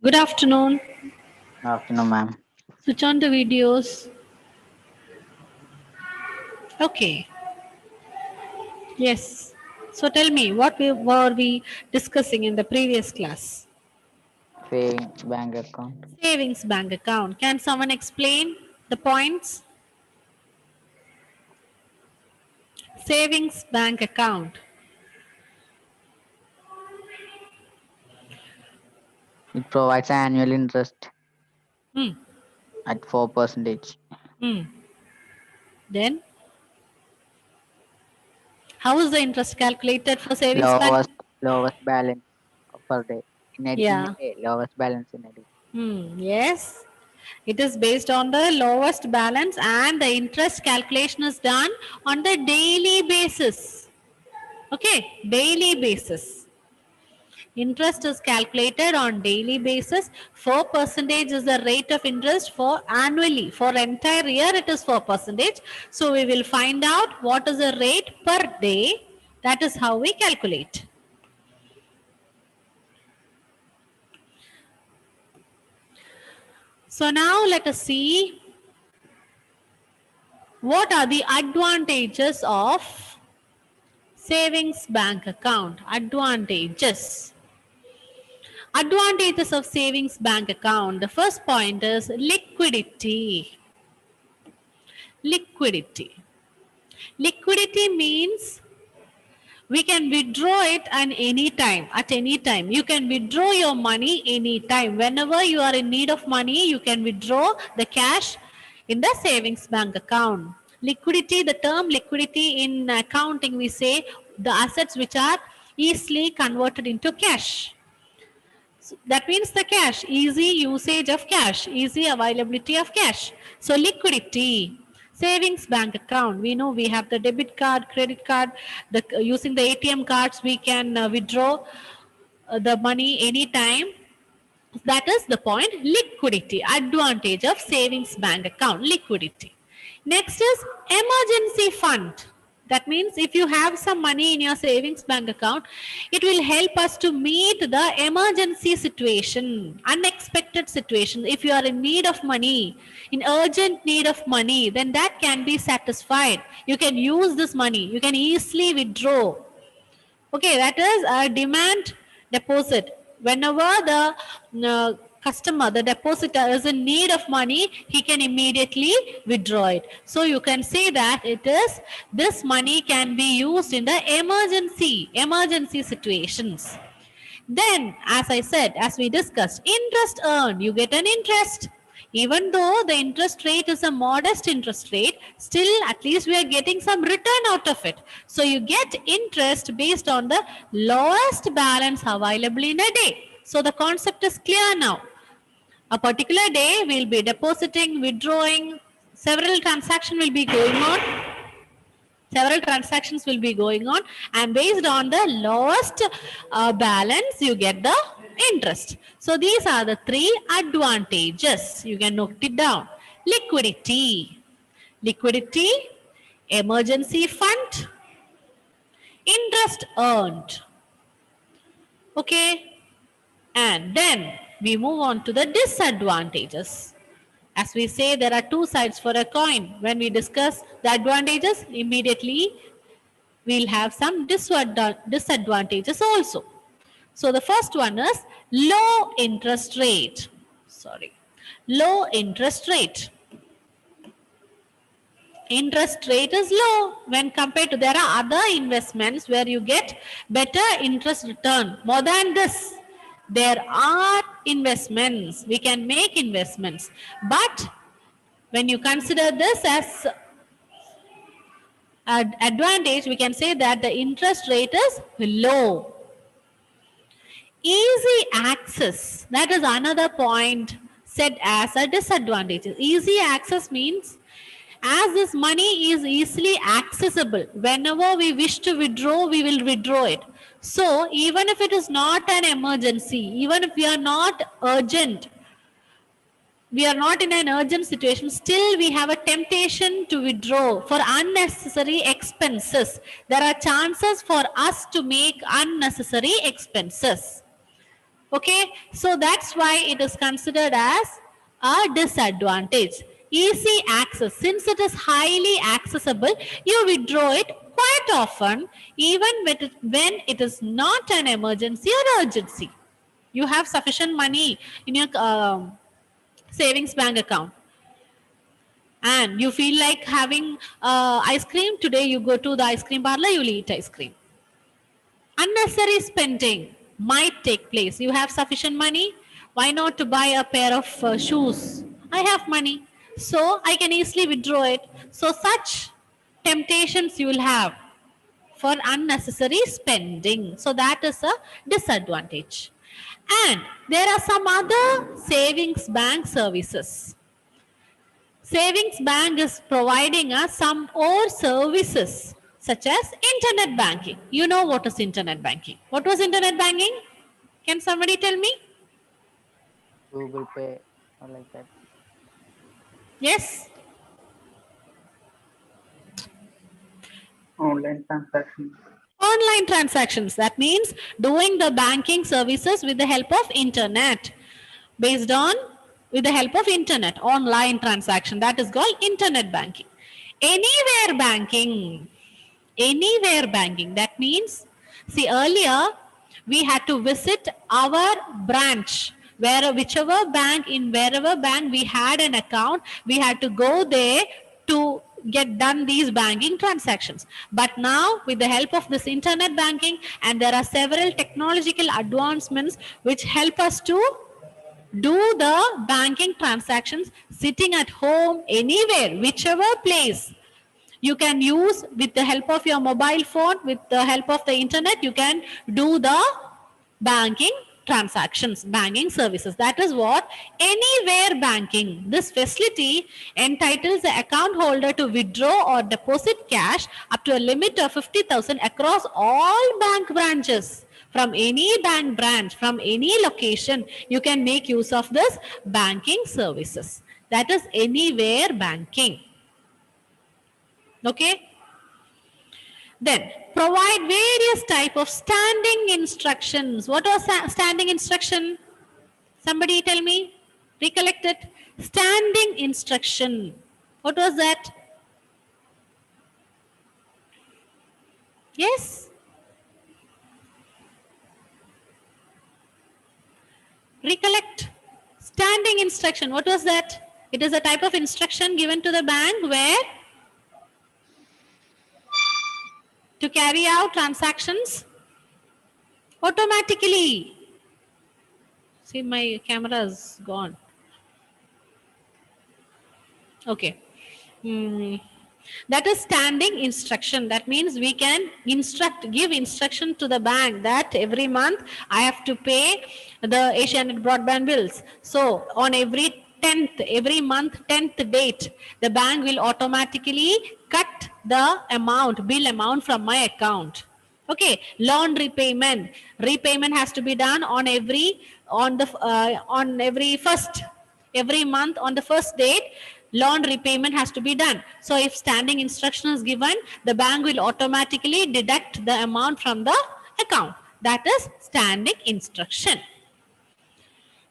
Good afternoon. Afternoon, ma'am. Switch on the videos. Okay. Yes. So tell me, what were we discussing in the previous class? Saving bank account. Savings bank account. Can someone explain the points? Savings bank account. It provides annual interest Hmm. at 4%. Hmm. Then, how is the interest calculated for savings bank? Lowest balance per day. In a Yeah. day, lowest balance in a day. Hmm. Yes. It is based on the lowest balance and the interest calculation is done on the daily basis. Okay. Daily basis. Interest is calculated on daily basis. 4% is the rate of interest for annually. For entire year, it is 4%. So we will find out what is the rate per day. That is how we calculate. So now let us see what are the advantages of savings bank account. Advantages. Advantages of savings bank account. The first point is liquidity. Liquidity. Liquidity means we can withdraw it at any time. You can withdraw your money anytime. Whenever you are in need of money, you can withdraw the cash in the savings bank account. Liquidity, the term liquidity in accounting, we say the assets which are easily converted into cash. So that means the cash, easy usage of cash, easy availability of cash. So liquidity, savings bank account. We know we have the debit card, credit card. Using the ATM cards, we can withdraw the money anytime. That is the point. Liquidity, advantage of savings bank account, liquidity. Next is emergency fund. That means if you have some money in your savings bank account, it will help us to meet the emergency situation, unexpected situation. If you are in need of money, in urgent need of money, then that can be satisfied. You can use this money. You can easily withdraw. Okay, that is a demand deposit. Whenever the customer, the depositor is in need of money, he can immediately withdraw it. So you can say that it is this money can be used in the emergency situations. Then, as I said, as we discussed, interest earned, you get an interest. Even though the interest rate is a modest interest rate, still at least we are getting some return out of it. So you get interest based on the lowest balance available in a day. So the concept is clear now. A particular day we'll be depositing, withdrawing, several transactions will be going on. Several transactions will be going on, and based on the lowest balance you get the interest. So these are the three advantages. You can note it down. Liquidity, emergency fund, interest earned. Okay, and then we move on to the disadvantages. As we say, there are two sides for a coin. When we discuss the advantages, immediately we'll have some disadvantages also. So the first one is low interest rate. Sorry. Low interest rate. Interest rate is low when compared to there are other investments where you get better interest return. More than this, there are investments. We can make investments. But when you consider this as advantage, we can say that the interest rate is low. Easy access, that is another point said as a disadvantage. Easy access means as this money is easily accessible, whenever we wish to withdraw, we will withdraw it. So even if it is not an emergency, even if we are not urgent, we are not in an urgent situation, still we have a temptation to withdraw for unnecessary expenses. There are chances for us to make unnecessary expenses. Okay, so that's why it is considered as a disadvantage. Easy access, since it is highly accessible, you withdraw it quite often, even when it is not an emergency or urgency. You have sufficient money in your savings bank account and you feel like having ice cream. Today you go to the ice cream parlor, you will eat ice cream. Unnecessary spending might take place. You have sufficient money. Why not to buy a pair of shoes? I have money, so I can easily withdraw it. So such temptations you will have for unnecessary spending. So that is a disadvantage. And there are some other savings bank services. Savings bank is providing us some more services such as internet banking. You know what is internet banking? What was internet banking? Can somebody tell me? Google Pay or like that. Yes? Online transactions. Online transactions. That means doing the banking services with the help of internet. Based on with the help of internet, online transaction. That is called internet banking. Anywhere banking. Anywhere banking. That means, see, earlier we had to visit our branch, where whichever bank, in wherever bank we had an account, we had to go there to get done these banking transactions. But now with the help of this internet banking, and there are several technological advancements which help us to do the banking transactions sitting at home, anywhere, whichever place. You can use, with the help of your mobile phone, with the help of the internet, you can do the banking transactions, banking services. That is what anywhere banking. This facility entitles the account holder to withdraw or deposit cash up to a limit of 50,000 across all bank branches. From any bank branch, from any location, you can make use of this banking services. That is anywhere banking. Okay. Then provide various type of standing instructions. What was standing instruction? Somebody tell me. Recollect it. Standing instruction. What was that? Yes. Recollect. Standing instruction. What was that? It is a type of instruction given to the bank where to carry out transactions automatically. See, my camera is gone. Okay. That is standing instruction. That means we can give instruction to the bank that every month I have to pay the Asianet broadband bills. So on every 10th, every month 10th date, the bank will automatically cut the amount, bill amount from my account. Okay, loan repayment. Repayment has to be done on every first, every month on the first date. Loan repayment has to be done. So if standing instruction is given, the bank will automatically deduct the amount from the account. That is standing instruction.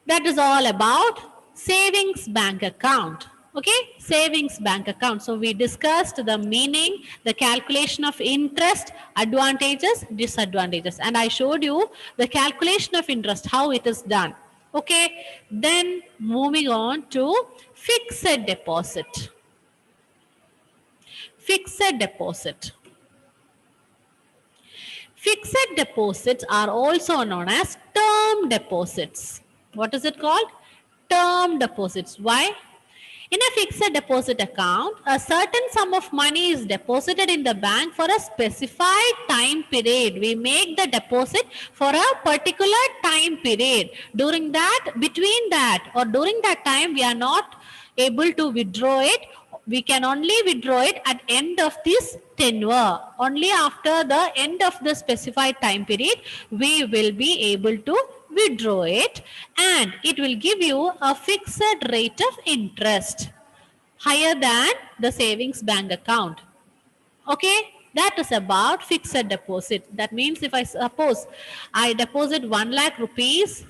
That is all about savings bank account. Okay, savings bank account. So we discussed the meaning, the calculation of interest, advantages, disadvantages, and I showed you the calculation of interest, how it is done. Okay, then moving on to fixed deposit. Fixed deposit. Fixed deposits are also known as term deposits. What is it called? Term deposits. Why? In a fixed deposit account, a certain sum of money is deposited in the bank for a specified time period. We make the deposit for a particular time period. During that, between that or during that time, we are not able to withdraw it. We can only withdraw it at end of this tenure. Only after the end of the specified time period, we will be able to withdraw it, and it will give you a fixed rate of interest higher than the savings bank account. Okay, that is about fixed deposit. That means if I suppose I deposit 1 lakh rupees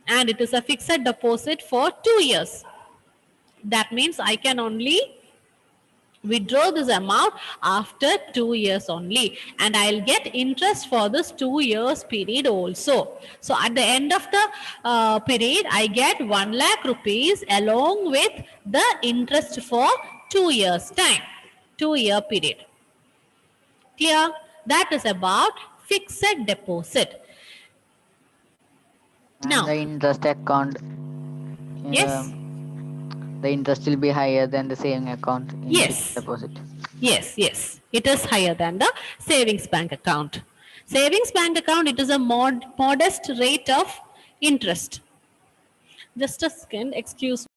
and it is a fixed deposit for 2 years. That means I can only withdraw this amount after 2 years only, and I'll get interest for this 2 years period also. So at the end of the period, I get 1 lakh rupees along with the interest for 2 years time, 2-year period. Clear? That is about fixed deposit. And Now, the interest account, yes, the interest will be higher than the saving account in fixed yes. deposit. Yes, yes. It is higher than the savings bank account. Savings bank account, it is a modest rate of interest. Just a second, excuse me.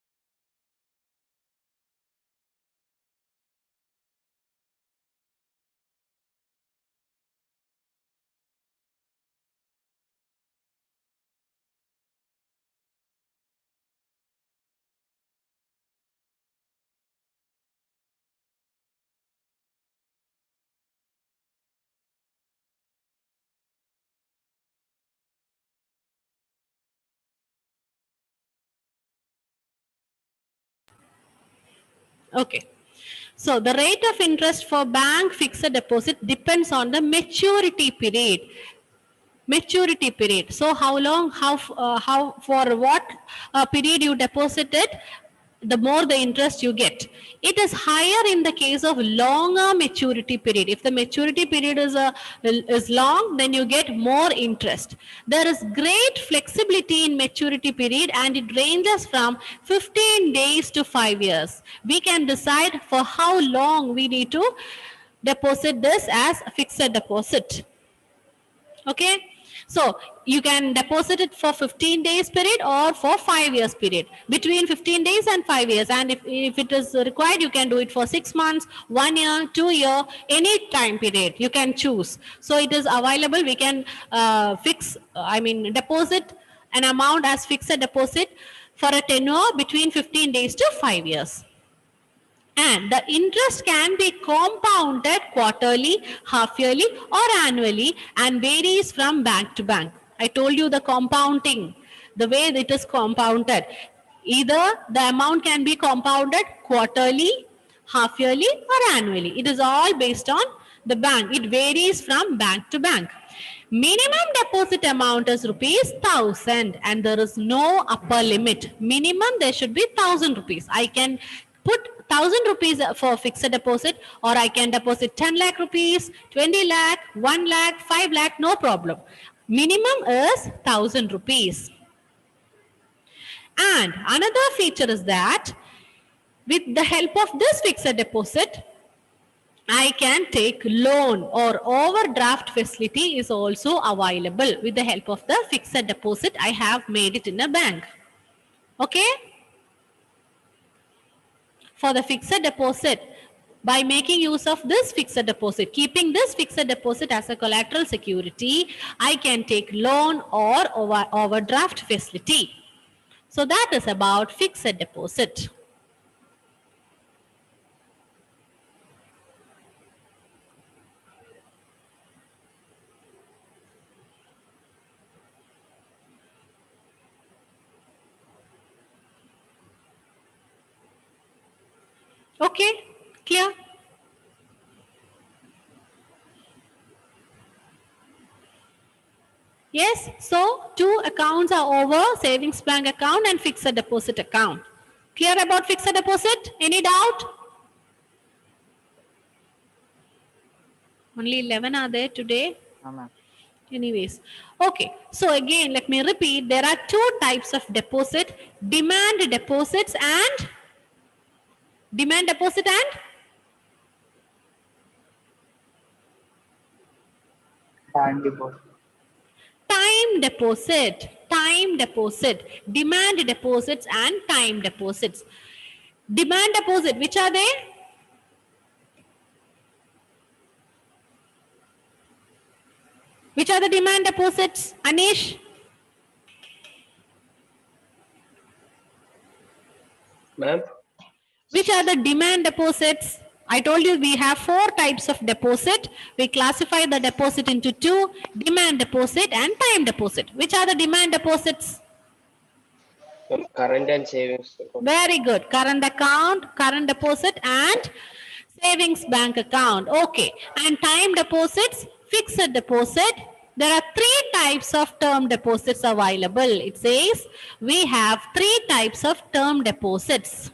Okay. So the rate of interest for bank fixed deposit depends on the maturity period. Maturity period. So how long, how for what period you deposited, the more the interest you get. It is higher in the case of longer maturity period. If the maturity period is long, then you get more interest. There is great flexibility in maturity period, and it ranges from 15 days to 5 years. We can decide for how long we need to deposit this as a fixed deposit. Okay, so you can deposit it for 15 days period or for 5 years period, between 15 days and 5 years, and if it is required, you can do it for 6 months, 1 year, 2 year, any time period you can choose. So it is available. We can deposit an amount as fixed deposit for a tenure between 15 days to 5 years. And the interest can be compounded quarterly, half yearly, or annually, and varies from bank to bank. I told you the compounding, the way it is compounded. Either the amount can be compounded quarterly, half yearly, or annually. It is all based on the bank. It varies from bank to bank. Minimum deposit amount is rupees 1000, and there is no upper limit. Minimum there should be 1000 rupees. I can put 1000 rupees for fixed deposit, or I can deposit 10 lakh rupees, 20 lakh, 1 lakh, 5 lakh, no problem. Minimum is 1000 rupees. And another feature is that with the help of this fixed deposit, I can take loan, or overdraft facility is also available. With the help of the fixed deposit, I have made it in a bank. Okay? For the fixed deposit, by making use of this fixed deposit, keeping this fixed deposit as a collateral security, I can take loan or overdraft facility. So that is about fixed deposit. Okay, clear? Yes, so two accounts are over: savings bank account and fixed deposit account. Clear about fixed deposit? Any doubt? Only 11 are there today. No, ma'am. Anyways, okay. So again, let me repeat. There are two types of deposit: demand deposits and demand deposit and Time deposit. time deposit. Time deposit, demand deposits and time deposits. Demand deposit, which are they? Which are the demand deposits, Anish? Ma'am? Which are the demand deposits? I told you we have 4 types of deposit. We classify the deposit into 2: demand deposit and time deposit. Which are the demand deposits? Current and savings account. Very good. Current account, current deposit, and savings bank account. Okay. And time deposits, fixed deposit. There are three types of term deposits available. It says we have three types of term deposits.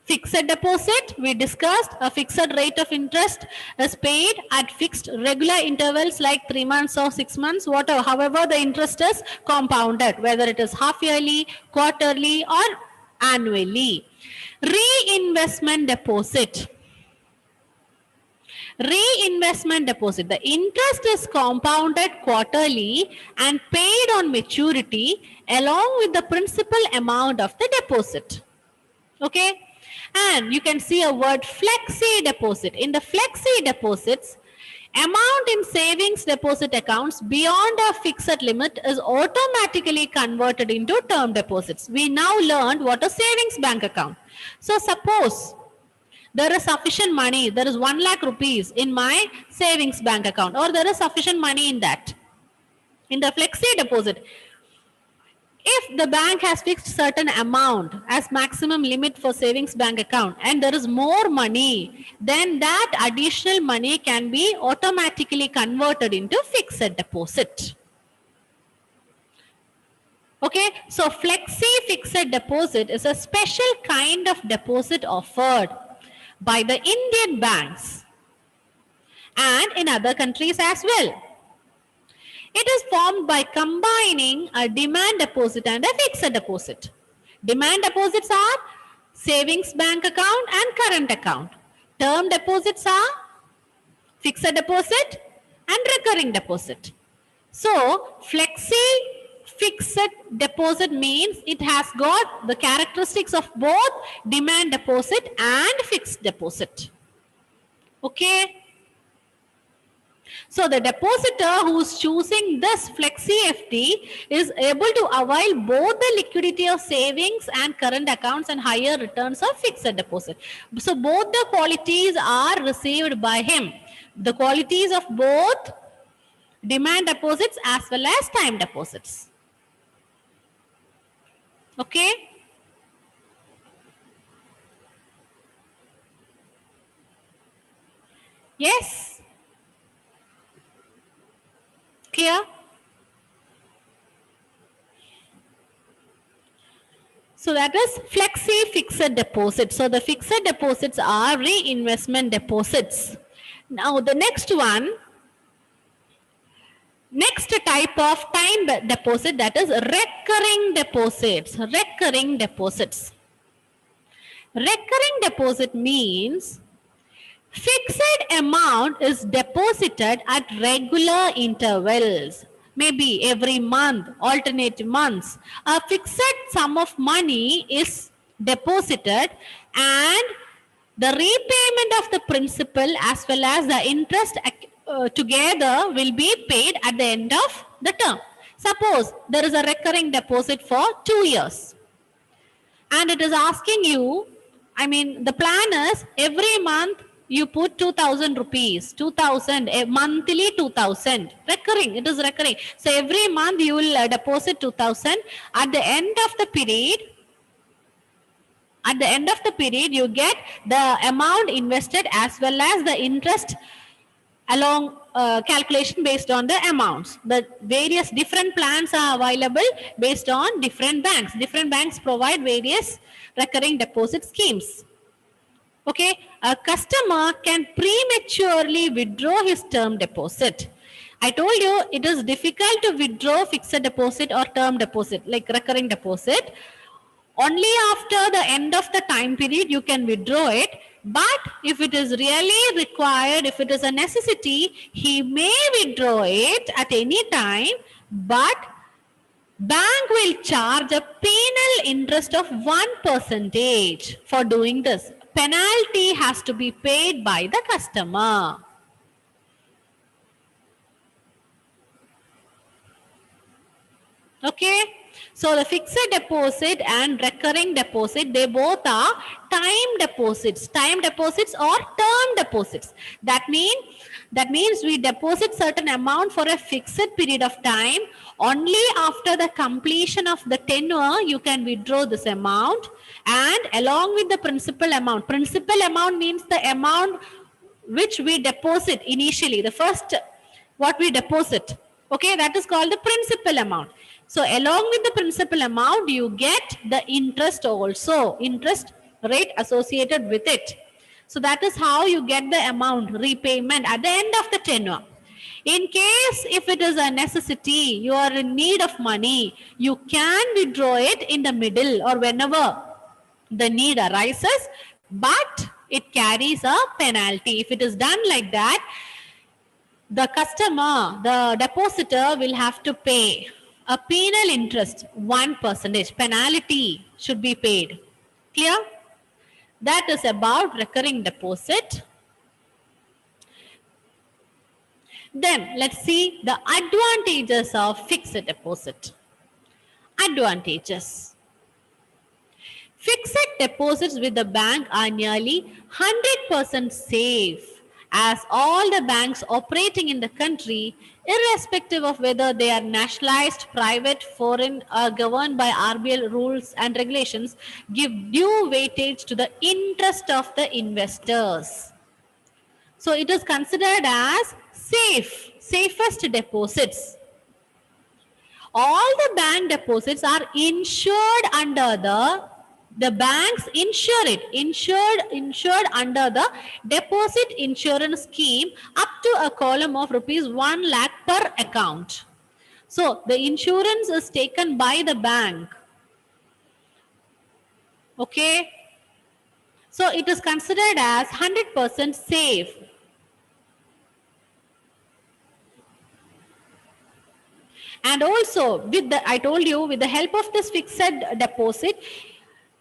Fixed deposit, we discussed a fixed rate of interest is paid at fixed regular intervals like 3 months or 6 months, whatever. However, the interest is compounded, whether it is half yearly, quarterly, or annually. Reinvestment deposit. Reinvestment deposit. The interest is compounded quarterly and paid on maturity along with the principal amount of the deposit. Okay. And you can see a word flexi deposit. In the flexi deposits, amount in savings deposit accounts beyond a fixed limit is automatically converted into term deposits. We now learned what a savings bank account. So suppose there is sufficient money, there is 1 lakh rupees in my savings bank account, or there is sufficient money in that. In the flexi deposit, if the bank has fixed certain amount as maximum limit for savings bank account and there is more money, then that additional money can be automatically converted into fixed deposit. Okay, so flexi fixed deposit is a special kind of deposit offered by the Indian banks and in other countries as well. It is formed by combining a demand deposit and a fixed deposit. Demand deposits are savings bank account and current account. Term deposits are fixed deposit and recurring deposit. So, flexi fixed deposit means it has got the characteristics of both demand deposit and fixed deposit. Okay. So the depositor who's choosing this flexi FD is able to avail both the liquidity of savings and current accounts and higher returns of fixed deposit. So both the qualities are received by him. The qualities of both demand deposits as well as time deposits. Okay. Yes. Clear? So that is flexi fixed deposit. So the fixed deposits are reinvestment deposits. Now the next one, next type of time deposit, that is recurring deposits. Recurring deposits. Recurring deposit means fixed amount is deposited at regular intervals, maybe every month, alternate months. A fixed sum of money is deposited and the repayment of the principal as well as the interest together will be paid at the end of the term. Suppose there is a recurring deposit for 2 years and it is asking you, the plan is every month you put 2,000 rupees, 2,000, monthly 2,000, recurring, it is recurring. So every month you will deposit 2,000. At the end of the period, you get the amount invested as well as the interest along calculation based on the amounts. The various different plans are available based on different banks. Different banks provide various recurring deposit schemes. Okay, a customer can prematurely withdraw his term deposit. I told you it is difficult to withdraw fixed deposit or term deposit like recurring deposit. Only after the end of the time period you can withdraw it. But if it is really required, if it is a necessity, he may withdraw it at any time, but bank will charge a penal interest of 1% for doing this. Penalty has to be paid by the customer. Okay. So the fixed deposit and recurring deposit, they both are time deposits or term deposits. That means we deposit certain amount for a fixed period of time. Only after the completion of the tenure, you can withdraw this amount, and along with the principal amount. Principal amount means the amount which we deposit initially, the first what we deposit. Okay, that is called the principal amount. So along with the principal amount, you get the interest also, interest rate associated with it. So that is how you get the amount repayment at the end of the tenure. In case if it is a necessity, you are in need of money, you can withdraw it in the middle or whenever the need arises, but it carries a penalty. If it is done like that, the customer, the depositor will have to pay a penal interest, 1%. Penalty should be paid. Clear? That is about recurring deposit. Then let's see the advantages of fixed deposit. Advantages. Fixed deposits with the bank are nearly 100% safe, as all the banks operating in the country, irrespective of whether they are nationalized, private, foreign, or governed by RBL rules and regulations, give due weightage to the interest of the investors. So it is considered as safest deposits. All the bank deposits are insured under the banks insure it, insured under the deposit insurance scheme up to a column of rupees 1 lakh per account. So the insurance is taken by the bank. Okay. So it is considered as 100% safe. And also with the, I told you, with the help of this fixed deposit,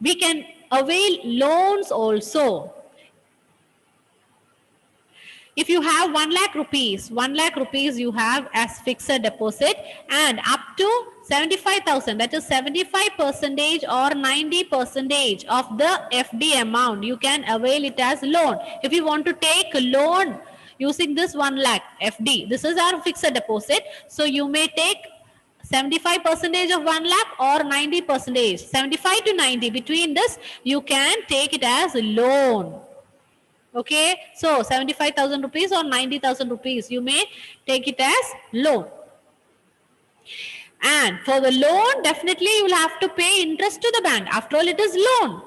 we can avail loans also. If you have 1 lakh rupees, you have as fixed deposit, and up to 75,000, that is 75% or 90% of the FD amount, you can avail it as loan. If you want to take a loan using this 1 lakh FD, this is our fixed deposit. So you may take 75% of 1 lakh or 90%, 75 to 90, between this, you can take it as a loan. Okay, so 75,000 rupees or 90,000 rupees, you may take it as loan. And for the loan, definitely you will have to pay interest to the bank. After all, it is loan.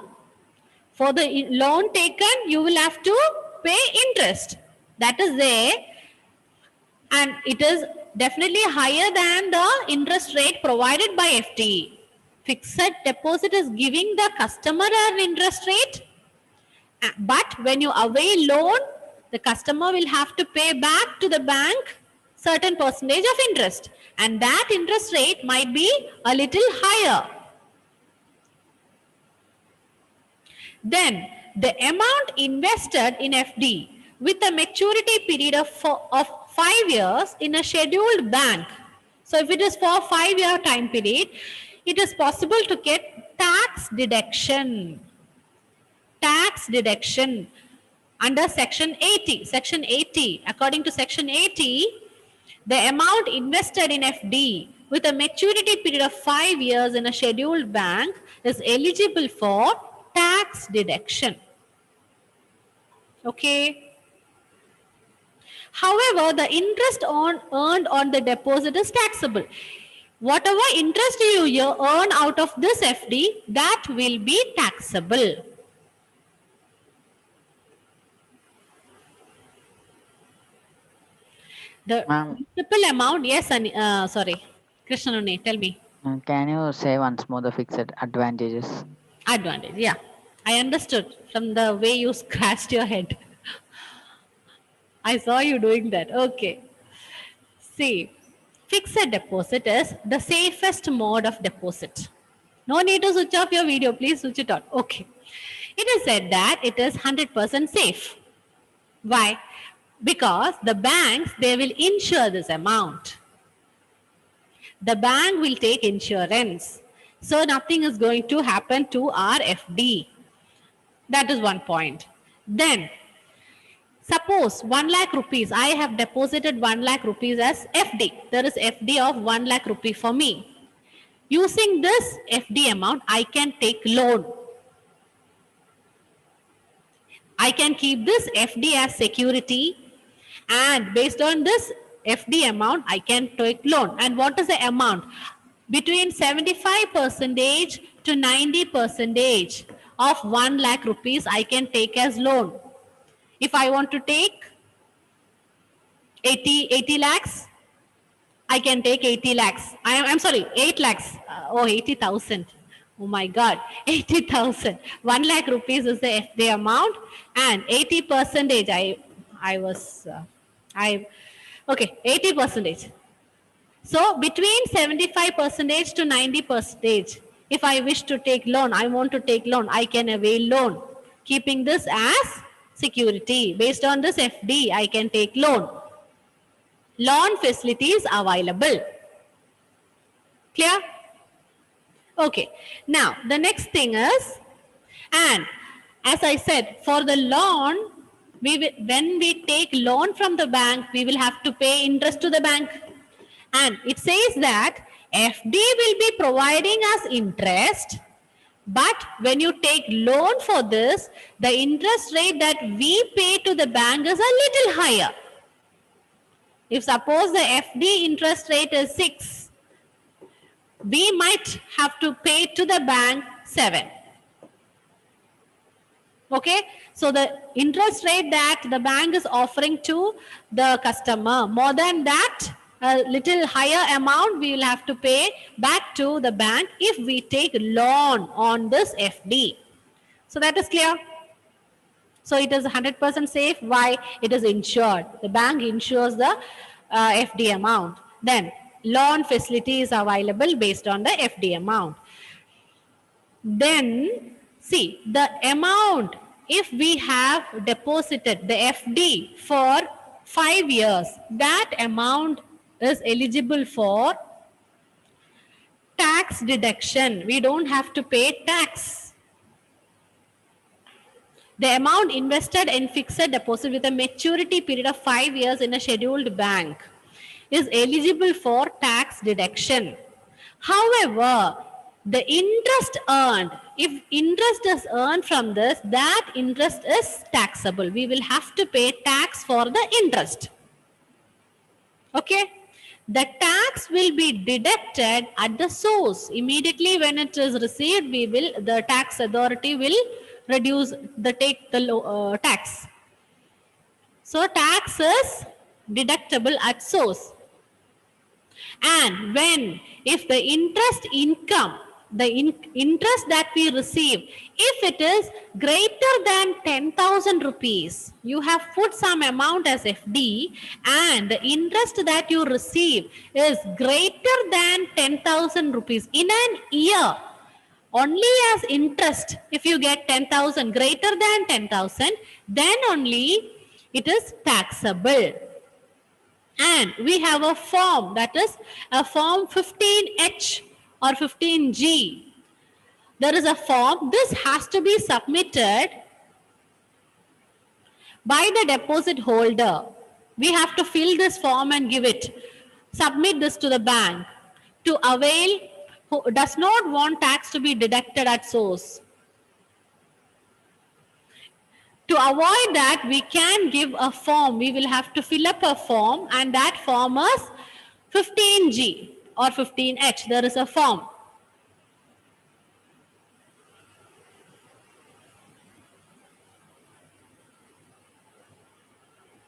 For the loan taken, you will have to pay interest. That is there. And it is definitely higher than the interest rate provided by FD. Fixed deposit is giving the customer an interest rate. But when you avail loan, the customer will have to pay back to the bank certain percentage of interest. And that interest rate might be a little higher. Then the amount invested in FD with a maturity period of 5 years in a scheduled bank. So if it is for 5-year time period, it is possible to get tax deduction. Tax deduction under section 80. Section 80, according to section 80, the amount invested in FD with a maturity period of 5 years in a scheduled bank is eligible for tax deduction. Okay. However, the interest earned on the deposit is taxable. Whatever interest you earn out of this FD, that will be taxable. The principal amount, yes, sorry, Krishnanuni, tell me. Can you say once more the fixed advantages? Advantage, yeah. I understood from the way you scratched your head. I saw you doing that. Okay. See, fixed deposit is the safest mode of deposit. No need to switch off your video. Please switch it on. Okay. It is said that it is 100% safe. Why? Because the banks, they will insure this amount. The bank will take insurance. So nothing is going to happen to our FD. That is one point. Then, suppose 1 lakh rupees, I have deposited 1 lakh rupees as FD. There is FD of 1 lakh rupee for me. Using this FD amount, I can take loan. I can keep this FD as security, and based on this FD amount, I can take loan. And what is the amount? Between 75% to 90% of 1 lakh rupees I can take as loan. If I want to take 80 lakhs, I can take 80 lakhs. I'm sorry, 8 lakhs. 80,000. Oh my God, 80,000. 1 lakh rupees is the FD amount, and 80%. Okay, 80%. So between 75% to 90%, if I wish to take loan, I want to take loan, I can avail loan, keeping this as security. Based on this FD, I can take loan. Loan facilities available. Clear? Okay. Now, the next thing is, and as I said, for the loan, when we take loan from the bank, we will have to pay interest to the bank. And it says that FD will be providing us interest, but when you take loan for this, the interest rate that we pay to the bank is a little higher. If suppose the FD interest rate is 6, we might have to pay to the bank 7. Okay, so the interest rate that the bank is offering to the customer, more than that, a little higher amount we will have to pay back to the bank if we take loan on this FD. So that is clear. So it is 100% safe. Why? It is insured. The bank insures the FD amount. Then loan facility is available based on the FD amount. Then see the amount, if we have deposited the FD for 5 years, that amount is eligible for tax deduction. We don't have to pay tax. The amount invested in fixed deposit with a maturity period of 5 years in a scheduled bank is eligible for tax deduction. However, the interest earned, if interest is earned from this, that interest is taxable. We will have to pay tax for the interest. Okay? The tax will be deducted at the source. Immediately when it is received, the tax authority will take the tax. So tax is deductible at source. And if the interest income, the interest that we receive, if it is greater than 10,000 rupees, you have put some amount as FD and the interest that you receive is greater than 10,000 rupees in an year, only as interest, if you get 10,000 greater than 10,000, then only it is taxable. And we have a form, that is a form 15H or 15G. There is a form. This has to be submitted by the deposit holder. We have to fill this form and give it. Submit this to the bank to avail, who does not want tax to be deducted at source. To avoid that, we can give a form. We will have to fill up a form, and that form is 15G or 15H. There is a form.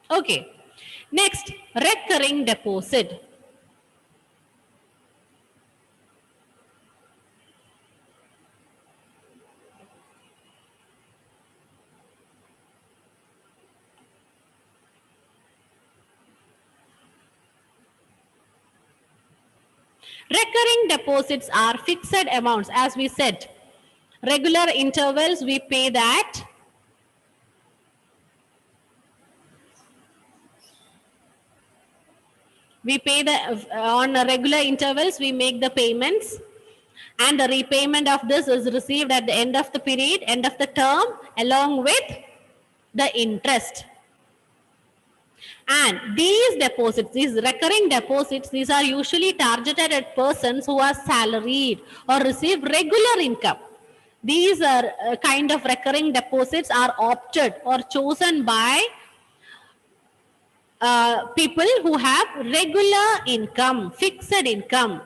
Okay. Next, recurring deposit. Recurring deposits are fixed amounts, as we said. Regular intervals, we pay that. We pay on a regular intervals, we make the payments, and the repayment of this is received at the end of the period, end of the term, along with the interest. And these deposits, these recurring deposits, these are usually targeted at persons who are salaried or receive regular income. These are kind of recurring deposits are opted or chosen by people who have regular income, fixed income.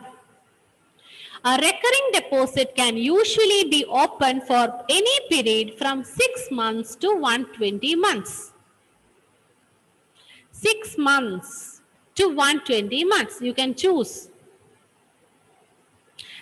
A recurring deposit can usually be opened for any period from 6 months to 120 months. 6 months to 120 months, you can choose.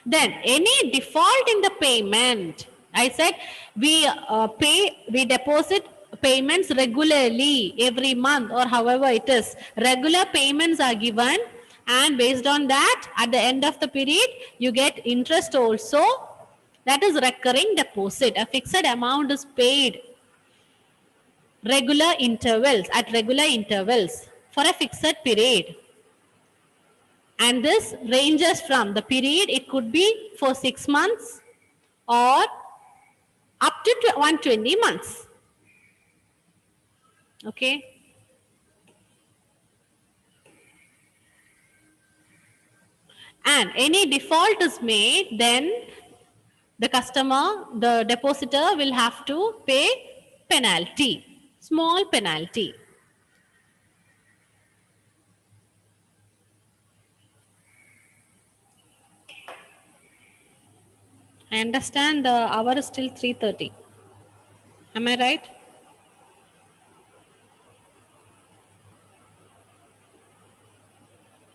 Then any default in the payment, I said we deposit payments regularly every month or however it is. Regular payments are given, and based on that, at the end of the period, you get interest also. That is recurring deposit. A fixed amount is paid regular intervals, at regular intervals for a fixed period. And this ranges from the period, it could be for 6 months or up to 120 months. Okay. And any default is made, then the customer, the depositor will have to pay penalty, small penalty. I understand the hour is still 3:30. Am I right?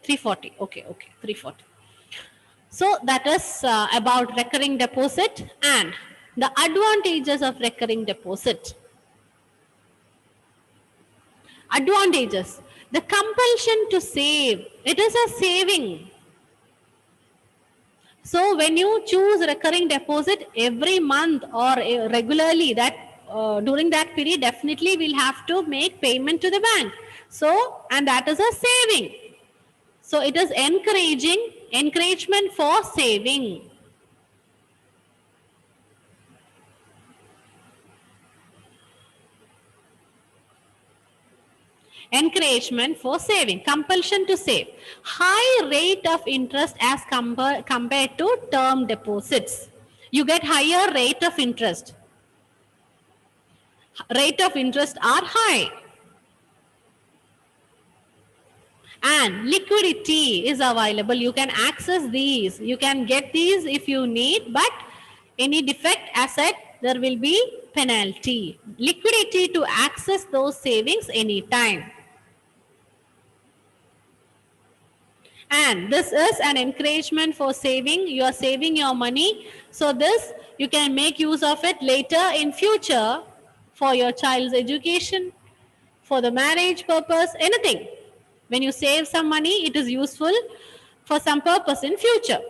$340. Okay, 340. So that is about recurring deposit and the advantages of recurring deposit. Advantages. The compulsion to save. It is a saving. So when you choose recurring deposit every month or regularly, that during that period, definitely we'll have to make payment to the bank. So, and that is a saving. So it is encouragement for saving. Encouragement for saving. Compulsion to save. High rate of interest as compared to term deposits. You get higher rate of interest. Rate of interest are high. And liquidity is available. You can access these. You can get these if you need, but any defect asset, there will be penalty. Liquidity to access those savings anytime. And this is an encouragement for saving. You are saving your money. So this, you can make use of it later in future for your child's education, for the marriage purpose, anything. When you save some money, it is useful for some purpose in future.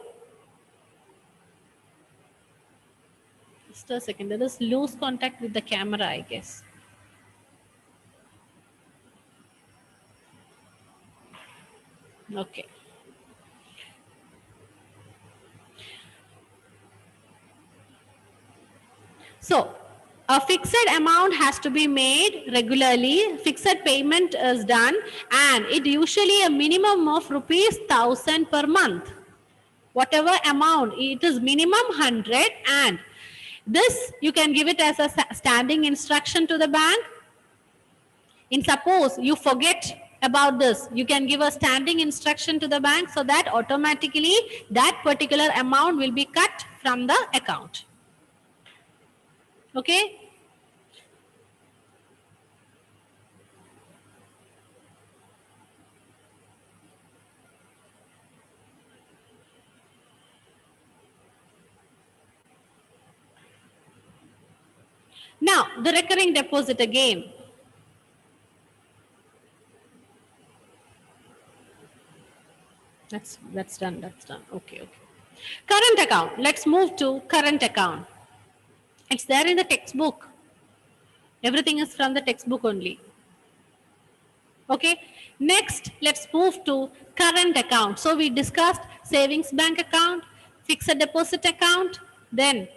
Just a second, there is loose contact with the camera, I guess. Okay. So, a fixed amount has to be made regularly, fixed payment is done, and it usually a minimum of ₹1,000 per month. Whatever amount, it is minimum 100, and this you can give it as a standing instruction to the bank. In suppose you forget about this, you can give a standing instruction to the bank so that automatically that particular amount will be cut from the account. Okay? Now, the recurring deposit again. That's done. Okay. Current account. Let's move to current account. It's there in the textbook. Everything is from the textbook only. Okay. Next, let's move to current account. So we discussed savings bank account, fixed deposit account, then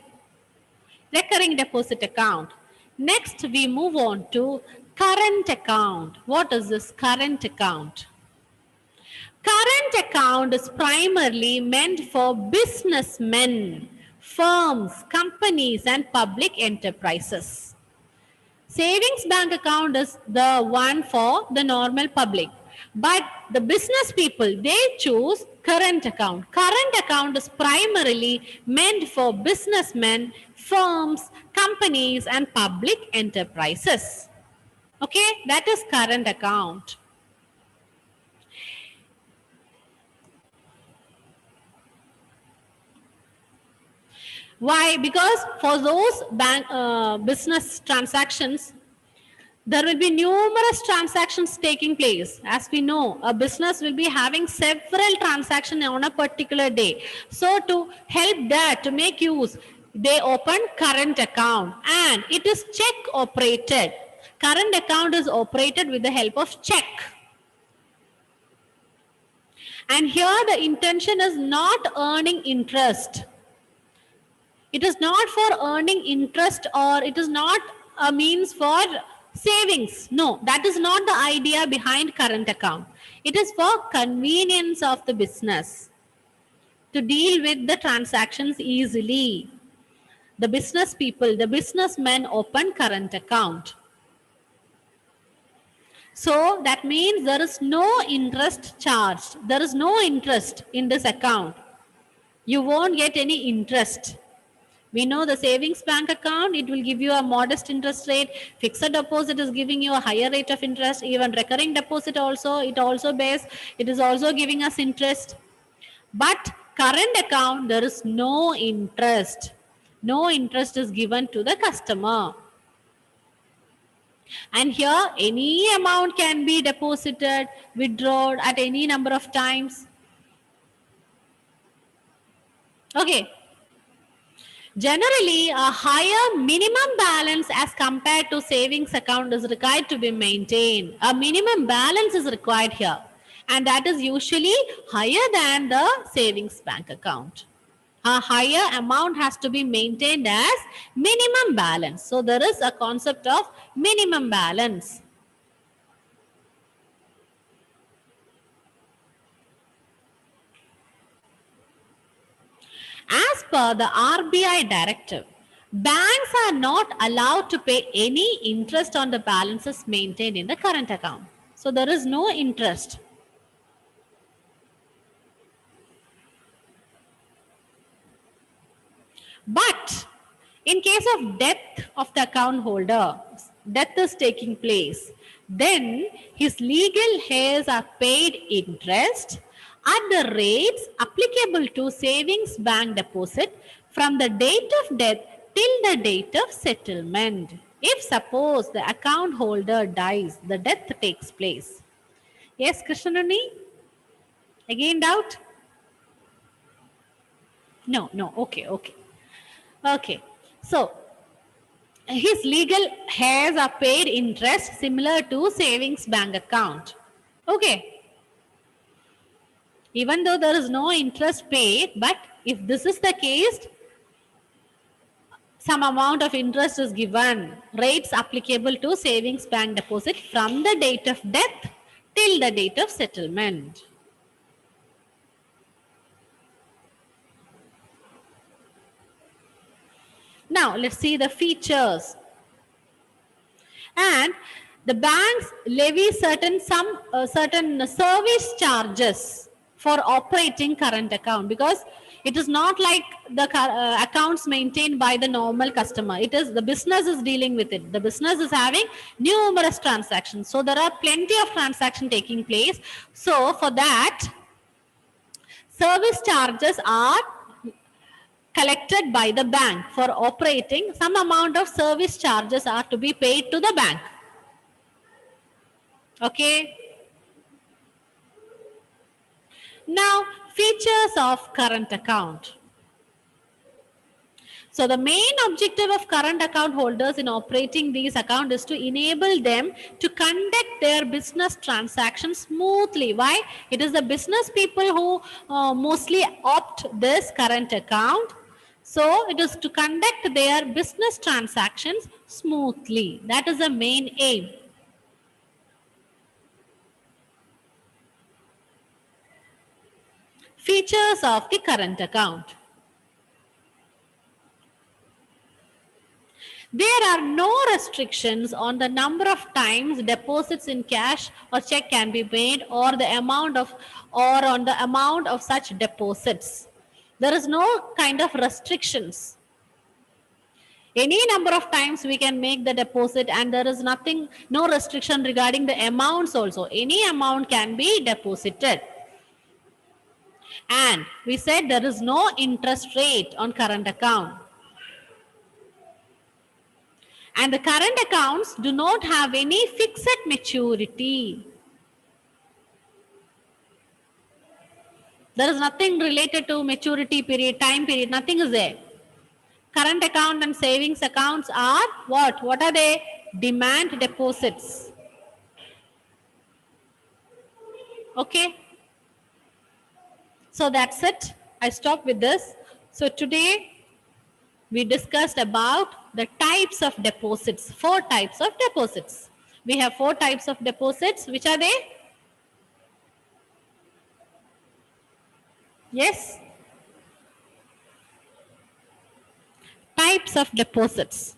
recurring deposit account. Next, we move on to current account. What is this current account? Current account is primarily meant for businessmen, firms, companies, and public enterprises. Savings bank account is the one for the normal public. But the business people, they choose current account. Current account is primarily meant for businessmen, firms, companies, and public enterprises. Okay, that is current account. Why? Because for those bank business transactions, there will be numerous transactions taking place. As we know, a business will be having several transactions on a particular day. So to help that, to make use, they open current account and it is check operated. Current account is operated with the help of check. And here the intention is not earning interest. It is not for earning interest or it is not a means for savings. No, that is not the idea behind current account. It is for convenience of the business to deal with the transactions easily. The business people, the businessmen open current account. So that means there is no interest charged. There is no interest in this account. You won't get any interest. We know the savings bank account, it will give you a modest interest rate. Fixed deposit is giving you a higher rate of interest. Even recurring deposit also, it is also giving us interest. But current account, there is no interest. No interest is given to the customer. And here, any amount can be deposited, withdrawn at any number of times. Okay. Generally, a higher minimum balance as compared to savings account is required to be maintained. A minimum balance is required here, and that is usually higher than the savings bank account. A higher amount has to be maintained as minimum balance. So there is a concept of minimum balance. As per the RBI directive, banks are not allowed to pay any interest on the balances maintained in the current account. So there is no interest. But in case of death of the account holder, death is taking place, then his legal heirs are paid interest at the rates applicable to savings bank deposit from the date of death till the date of settlement. If suppose the account holder dies, the death takes place. Yes, Krishnanani? Again doubt? No. Okay. Okay. So, his legal heirs are paid interest similar to savings bank account. Okay. Even though there is no interest paid, but if this is the case, some amount of interest is given, rates applicable to savings bank deposit from the date of death till the date of settlement. Now, let's see the features. And the banks levy certain service charges for operating current account, because it is not like the accounts maintained by the normal customer. It is the business is dealing with it. The business is having numerous transactions. So there are plenty of transactions taking place. So for that, service charges are collected by the bank for operating. Some amount of service charges are to be paid to the bank. Okay. Now, features of current account. So the main objective of current account holders in operating these accounts is to enable them to conduct their business transactions smoothly. Why? It is the business people who mostly opt this current account. So it is to conduct their business transactions smoothly. That is the main aim. Features of the current account. There are no restrictions on the number of times deposits in cash or check can be made or on the amount of such deposits. There is no kind of restrictions. Any number of times we can make the deposit and there is no restriction regarding the amounts also. Any amount can be deposited. And we said there is no interest rate on current account. And the current accounts do not have any fixed maturity. There is nothing related to maturity period, time period, nothing is there. Current account and savings accounts are what? What are they? Demand deposits. Okay. So that's it. I stop with this. So today we discussed about the types of deposits, 4 types of deposits. We have 4 types of deposits. Which are they? Yes? Types of deposits.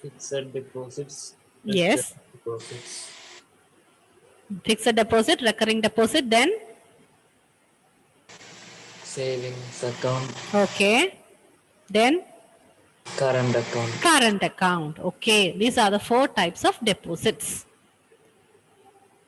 Fixed deposits. Yes. Deposits. Fixed deposit, recurring deposit, then? Savings account. Okay. Then? Current account. Current account. Okay. These are the 4 types of deposits.